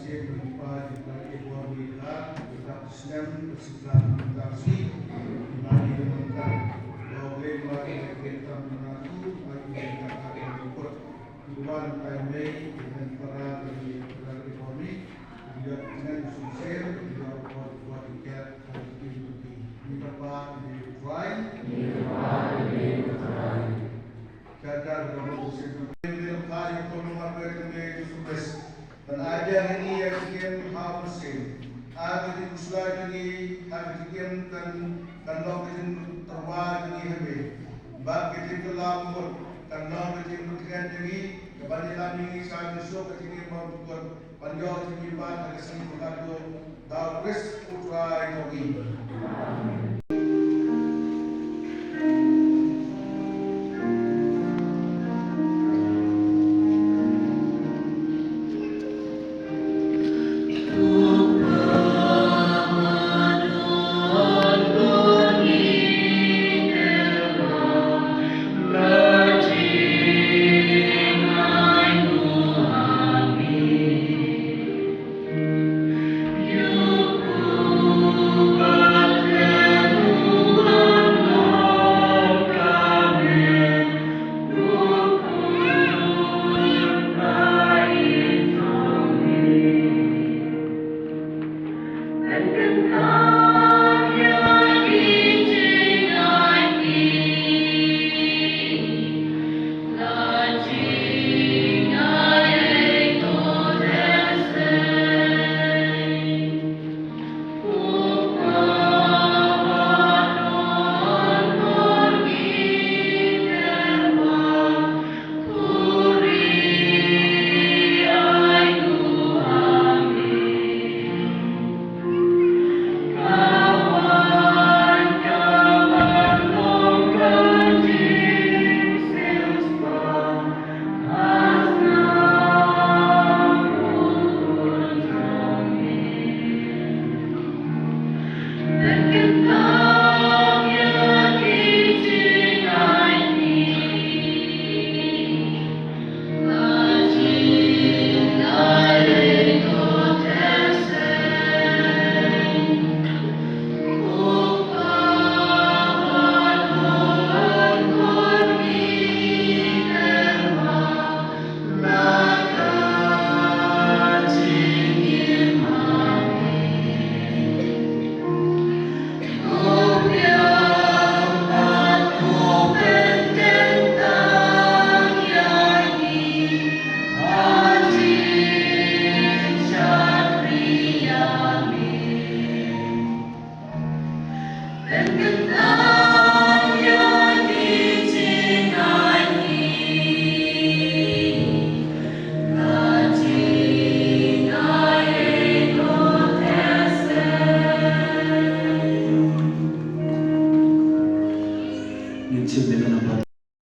suceder berlimpah jumlah ekor bila tetap Islam bersifat mutasi bagi teman-teman boleh bagi kita mengaku bagi kita akan ikut tujuan timai dengan para ekonomi juga dengan sukses juga buat tiket ini dapat dibuat kadar dalam usaha dalam hal yang perlu melakukan sukses dan ajar ini yang sekian hasil ada di usaha ini ada sekian dan lokasi terwajib ini habis bagi kita lampur dan lokasi berkaitan ini kebanyakan ini saat besok ini membuat panjang ini pada kesempatan itu dapat utrai ini.